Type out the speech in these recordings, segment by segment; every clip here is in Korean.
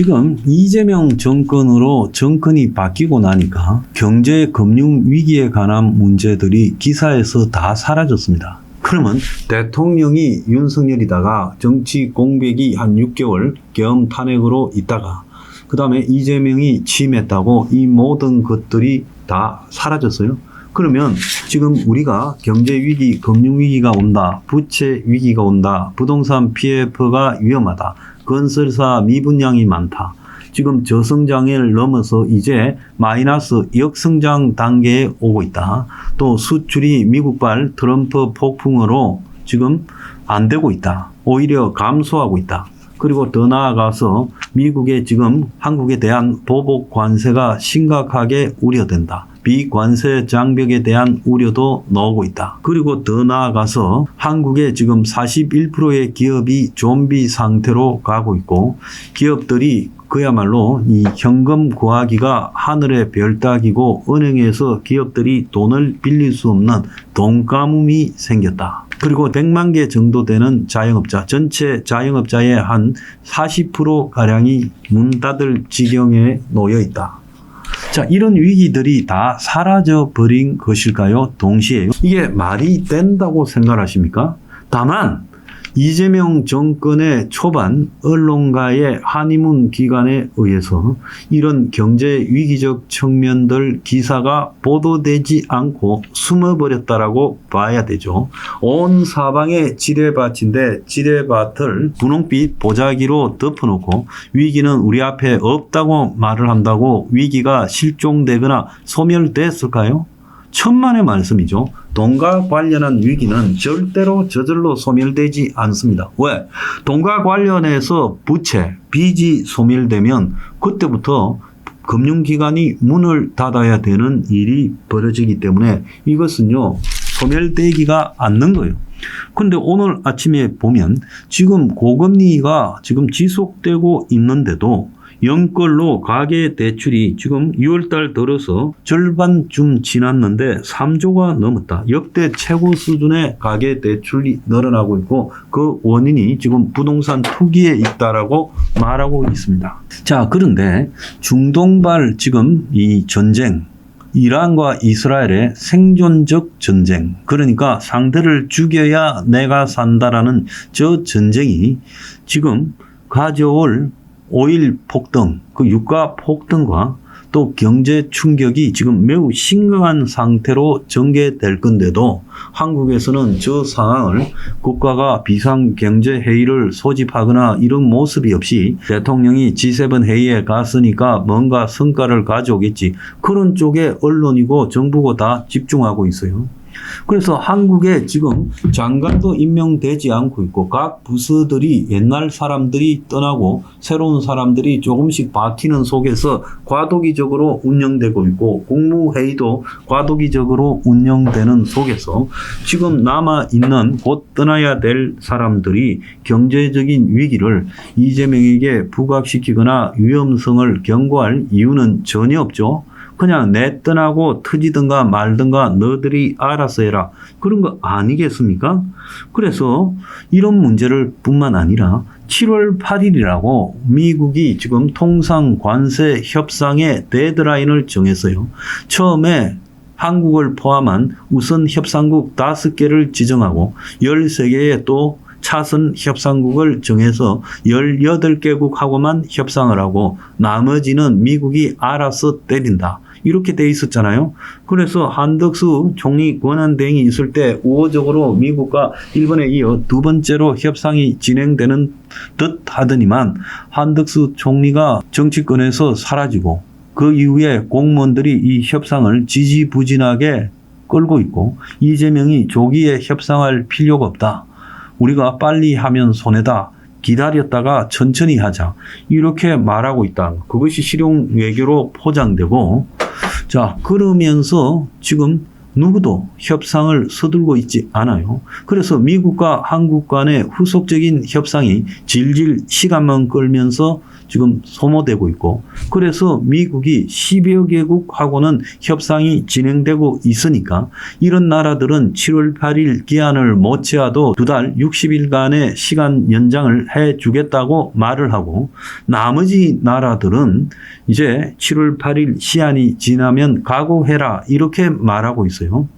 지금 이재명 정권으로 정권이 바뀌고 나니까 경제 금융 위기에 관한 문제들이 기사에서 다 사라졌습니다. 그러면 대통령이 윤석열이다가 정치 공백이 한 6개월 계엄 탄핵으로 있다가 그 다음에 이재명이 취임했다고 이 모든 것들이 다 사라졌어요. 그러면 지금 우리가 경제 위기, 금융 위기가 온다, 부채 위기가 온다, 부동산 PF가 위험하다, 건설사 미분양이 많다. 지금 저성장을 넘어서 이제 마이너스 역성장 단계에 오고 있다. 또 수출이 미국발 트럼프 폭풍으로 지금 안 되고 있다. 오히려 감소하고 있다. 그리고 더 나아가서 미국의 지금 한국에 대한 보복 관세가 심각하게 우려된다. 비관세 장벽에 대한 우려도 나오고 있다. 그리고 더 나아가서 한국의 지금 41%의 기업이 좀비 상태로 가고 있고 기업들이 그야말로 이 현금 구하기가 하늘의 별 따기고 은행에서 기업들이 돈을 빌릴 수 없는 돈 가뭄이 생겼다. 그리고 100만 개 정도 되는 자영업자, 전체 자영업자의 한 40%가량이 문 닫을 지경에 놓여 있다. 자, 이런 위기들이 다 사라져 버린 것일까요? 동시에 이게 말이 된다고 생각하십니까? 다만 이재명 정권의 초반 언론가의 한의문 기관에 의해서 이런 경제 위기적 측면들 기사가 보도되지 않고 숨어버렸다라고 봐야 되죠. 온 사방에 지뢰밭인데 지뢰밭을 분홍빛 보자기로 덮어놓고 위기는 우리 앞에 없다고 말을 한다고 위기가 실종되거나 소멸됐을까요? 천만의 말씀이죠. 돈과 관련한 위기는 절대로 저절로 소멸되지 않습니다. 왜? 돈과 관련해서 부채, 빚이 소멸되면 그때부터 금융기관이 문을 닫아야 되는 일이 벌어지기 때문에 이것은요, 소멸되기가 않는 거예요. 근데 오늘 아침에 보면 지금 고금리가 지금 지속되고 있는데도 연끌로 가계 대출이 지금 6월달 들어서 절반쯤 지났는데 3조가 넘었다. 역대 최고 수준의 가계 대출이 늘어나고 있고 그 원인이 지금 부동산 투기에 있다라고 말하고 있습니다. 자, 그런데 중동발 지금 이 전쟁, 이란과 이스라엘의 생존적 전쟁, 그러니까 상대를 죽여야 내가 산다라는 저 전쟁이 지금 가져올 오일 폭등, 그 유가 폭등과 또 경제 충격이 지금 매우 심각한 상태로 전개될 건데도 한국에서는 저 상황을 국가가 비상경제회의를 소집하거나 이런 모습이 없이 대통령이 G7 회의에 갔으니까 뭔가 성과를 가져오겠지. 그런 쪽에 언론이고 정부고 다 집중하고 있어요. 그래서 한국에 지금 장관도 임명되지 않고 있고 각 부서들이 옛날 사람들이 떠나고 새로운 사람들이 조금씩 바뀌는 속에서 과도기적으로 운영되고 있고 국무회의도 과도기적으로 운영되는 속에서 지금 남아있는 곧 떠나야 될 사람들이 경제적인 위기를 이재명에게 부각시키거나 위험성을 경고할 이유는 전혀 없죠. 그냥 내 떠나고 터지든가 말든가 너희들이 알아서 해라. 그런 거 아니겠습니까? 그래서 이런 문제를 뿐만 아니라 7월 8일이라고 미국이 지금 통상 관세 협상의 데드라인을 정했어요. 처음에 한국을 포함한 우선 협상국 5개를 지정하고 13개의 또 차선 협상국을 정해서 18개국하고만 협상을 하고 나머지는 미국이 알아서 때린다. 이렇게 돼 있었잖아요. 그래서 한덕수 총리 권한대행이 있을 때 우호적으로 미국과 일본에 이어 두 번째로 협상이 진행되는 듯 하더니만 한덕수 총리가 정치권에서 사라지고 그 이후에 공무원들이 이 협상을 지지부진하게 끌고 있고 이재명이 조기에 협상할 필요가 없다. 우리가 빨리 하면 손해다. 기다렸다가 천천히 하자. 이렇게 말하고 있다. 그것이 실용 외교로 포장되고 자, 그러면서 지금 누구도 협상을 서둘고 있지 않아요. 그래서 미국과 한국 간의 후속적인 협상이 질질 시간만 끌면서 지금 소모되고 있고, 그래서 미국이 10여 개국하고는 협상이 진행되고 있으니까 이런 나라들은 7월 8일 기한을 못 채워도 2달 60일간의 시간 연장을 해주겠다고 말을 하고, 나머지 나라들은 이제 7월 8일 시한이 지나면 각오해라 이렇게 말하고 있어요.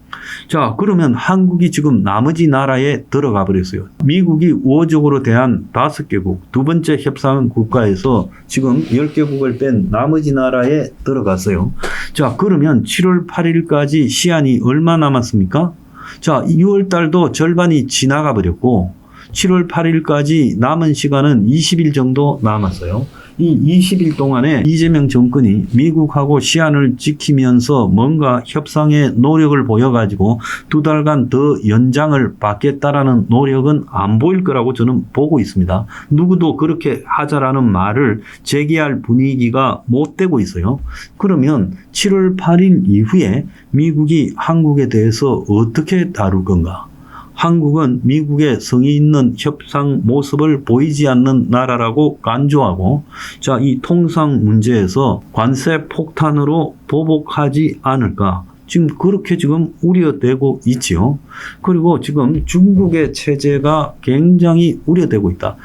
자, 그러면 한국이 지금 나머지 나라에 들어가 버렸어요. 미국이 우호적으로 대한 5개국, 두 번째 협상 국가에서 지금 10개국을 뺀 나머지 나라에 들어갔어요. 자, 그러면 7월 8일까지 시한이 얼마 남았습니까? 자, 6월 달도 절반이 지나가 버렸고 7월 8일까지 남은 시간은 20일 정도 남았어요. 이 20일 동안에 이재명 정권이 미국하고 시한을 지키면서 뭔가 협상의 노력을 보여가지고 2달간 더 연장을 받겠다라는 노력은 안 보일 거라고 저는 보고 있습니다. 누구도 그렇게 하자라는 말을 제기할 분위기가 못 되고 있어요. 그러면 7월 8일 이후에 미국이 한국에 대해서 어떻게 다룰 건가? 한국은 미국의 성의 있는 협상 모습을 보이지 않는 나라라고 간주하고, 자, 이 통상 문제에서 관세 폭탄으로 보복하지 않을까? 지금 그렇게 지금 우려되고 있지요. 그리고 지금 중국의 체제가 굉장히 우려되고 있다.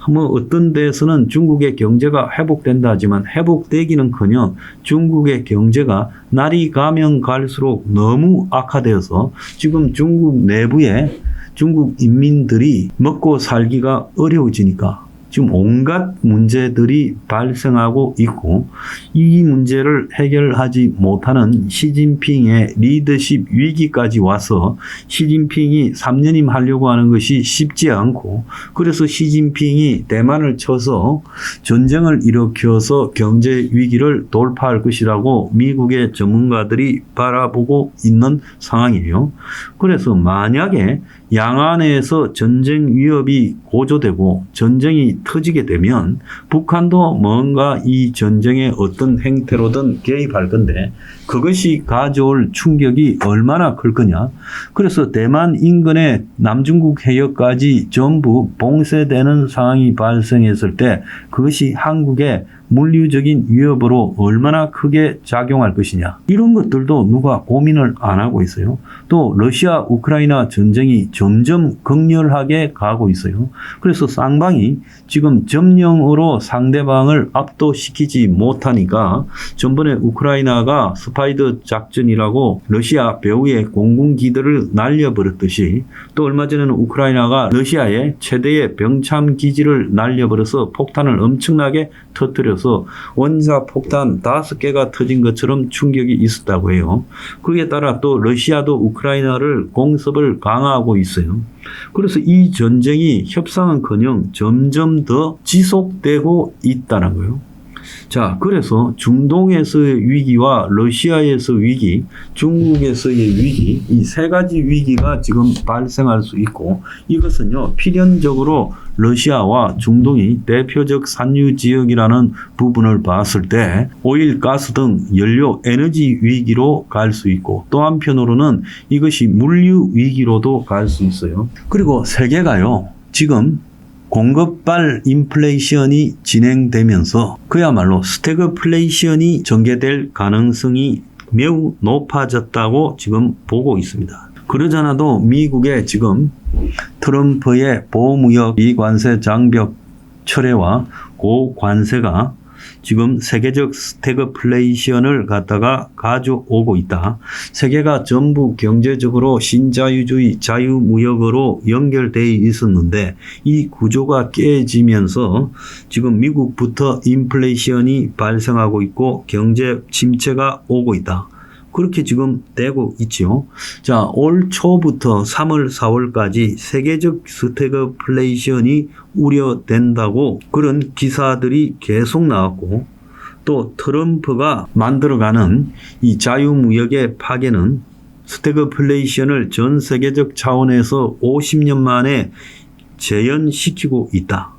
뭐 어떤 데에서는 중국의 경제가 회복된다 하지만 회복되기는커녕 중국의 경제가 날이 가면 갈수록 너무 악화되어서 지금 중국 내부에 중국 인민들이 먹고 살기가 어려워지니까 지금 온갖 문제들이 발생하고 있고, 이 문제를 해결하지 못하는 시진핑의 리더십 위기까지 와서 시진핑이 3년임 하려고 하는 것이 쉽지 않고, 그래서 시진핑이 대만을 쳐서 전쟁을 일으켜서 경제 위기를 돌파할 것이라고 미국의 전문가들이 바라보고 있는 상황이에요. 그래서 만약에 양안에서 전쟁 위협이 고조되고 전쟁이 터지게 되면 북한도 뭔가 이 전쟁에 어떤 행태로든 개입할 건데, 그것이 가져올 충격이 얼마나 클 거냐. 그래서 대만 인근의 남중국 해역까지 전부 봉쇄되는 상황이 발생했을 때 그것이 한국에 물리적인 위협으로 얼마나 크게 작용할 것이냐. 이런 것들도 누가 고민을 안 하고 있어요. 또 러시아 우크라이나 전쟁이 점점 극렬하게 가고 있어요. 그래서 쌍방이 지금 점령으로 상대방을 압도시키지 못하니까 전번에 우크라이나가 스파이더 작전이라고 러시아 배후의 공군기들을 날려버렸듯이, 또 얼마 전에는 우크라이나가 러시아의 최대의 병참 기지를 날려버려서 폭탄을 엄청나게 터뜨려서 원자 폭탄 5개가 터진 것처럼 충격이 있었다고 해요. 그에 따라 또 러시아도 우크라이나를 공습을 강화하고 있어요. 그래서 이 전쟁이 협상은커녕 점점 더 지속되고 있다는 거예요. 자, 그래서 중동에서의 위기와 러시아에서 위기, 중국에서의 위기, 이 세 가지 위기가 지금 발생할 수 있고, 이것은요, 필연적으로 러시아와 중동이 대표적 산유 지역이라는 부분을 봤을 때 오일, 가스 등 연료, 에너지 위기로 갈 수 있고, 또 한편으로는 이것이 물류 위기로도 갈 수 있어요. 그리고 세계가요, 지금 공급발 인플레이션이 진행되면서 그야말로 스태그플레이션이 전개될 가능성이 매우 높아졌다고 지금 보고 있습니다. 그러잖아도 미국의 지금 트럼프의 보호무역 비관세 장벽 철회와 고관세가 지금 세계적 스태그플레이션을 갖다가 가져오고 있다. 세계가 전부 경제적으로 신자유주의 자유무역으로 연결되어 있었는데 이 구조가 깨지면서 지금 미국부터 인플레이션이 발생하고 있고 경제 침체가 오고 있다. 그렇게 지금 되고 있죠. 자, 올 초부터 3월, 4월까지 세계적 스태그플레이션이 우려된다고 그런 기사들이 계속 나왔고, 또 트럼프가 만들어가는 이 자유무역의 파괴는 스태그플레이션을 전 세계적 차원에서 50년 만에 재현시키고 있다.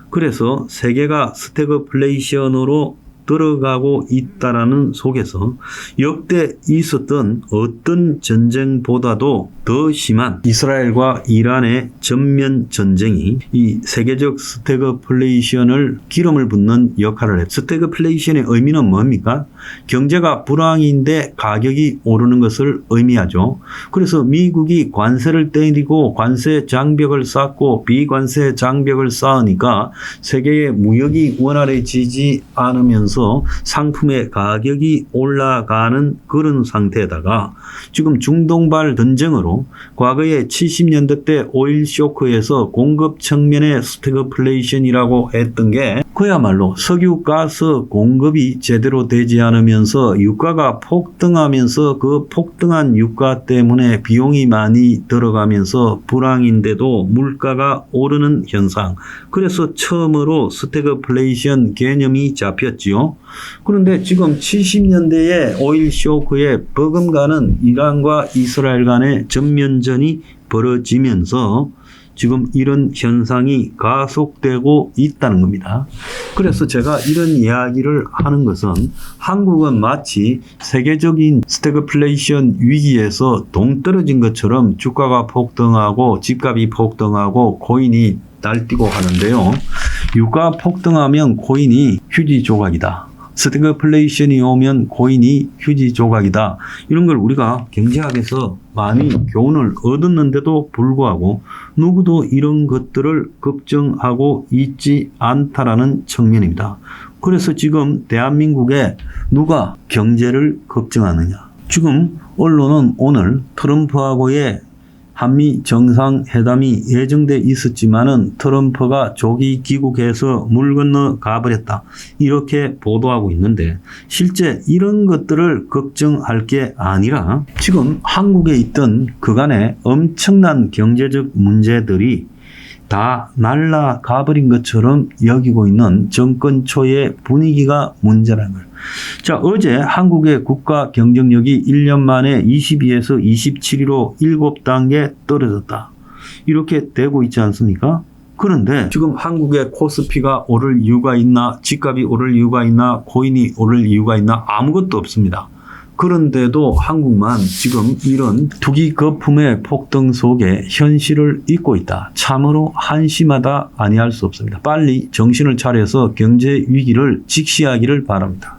그래서 세계가 스태그플레이션으로 들어가고 있다라는 속에서 역대 있었던 어떤 전쟁보다도 더 심한 이스라엘과 이란의 전면 전쟁이 이 세계적 스태그플레이션을 기름을 붓는 역할을 했습니다. 스태그플레이션의 의미는 뭡니까? 경제가 불황인데 가격이 오르는 것을 의미하죠. 그래서 미국이 관세를 때리고 관세 장벽을 쌓고 비관세 장벽을 쌓으니까 세계의 무역이 원활해지지 않으면서 상품의 가격이 올라가는 그런 상태에다가 지금 중동발 전쟁으로 과거에 70년대 때 오일 쇼크에서 공급 측면의 스태그플레이션이라고 했던 게 그야말로 석유 가스 공급이 제대로 되지 않으면서 유가가 폭등하면서 그 폭등한 유가 때문에 비용이 많이 들어가면서 불황인데도 물가가 오르는 현상. 그래서 처음으로 스태그플레이션 개념이 잡혔지요. 그런데 지금 70년대에 오일 쇼크에 버금가는 이란과 이스라엘 간의 전면전이 벌어지면서 지금 이런 현상이 가속되고 있다는 겁니다. 그래서 제가 이런 이야기를 하는 것은 한국은 마치 세계적인 스태그플레이션 위기에서 동떨어진 것처럼 주가가 폭등하고 집값이 폭등하고 코인이 날뛰고 하는데요. 유가 폭등하면 코인이 휴지 조각이다. 스태그플레이션이 오면 코인이 휴지 조각이다. 이런 걸 우리가 경제학에서 많이 교훈을 얻었는데도 불구하고 누구도 이런 것들을 걱정하고 있지 않다라는 측면입니다. 그래서 지금 대한민국에 누가 경제를 걱정하느냐. 지금 언론은 오늘 트럼프하고의 한미 정상회담이 예정돼 있었지만은 트럼프가 조기 귀국해서 물 건너 가버렸다. 이렇게 보도하고 있는데 실제 이런 것들을 걱정할 게 아니라 지금 한국에 있던 그간의 엄청난 경제적 문제들이 다 날아가 버린 것처럼 여기고 있는 정권 초의 분위기가 문제라는 걸. 자, 어제 한국의 국가 경쟁력이 1년 만에 22에서 27위로 7단계 떨어졌다. 이렇게 되고 있지 않습니까? 그런데 지금 한국의 코스피가 오를 이유가 있나, 집값이 오를 이유가 있나, 코인이 오를 이유가 있나, 아무것도 없습니다. 그런데도 한국만 지금 이런 투기 거품의 폭등 속에 현실을 잊고 있다. 참으로 한심하다 아니할 수 없습니다. 빨리 정신을 차려서 경제 위기를 직시하기를 바랍니다.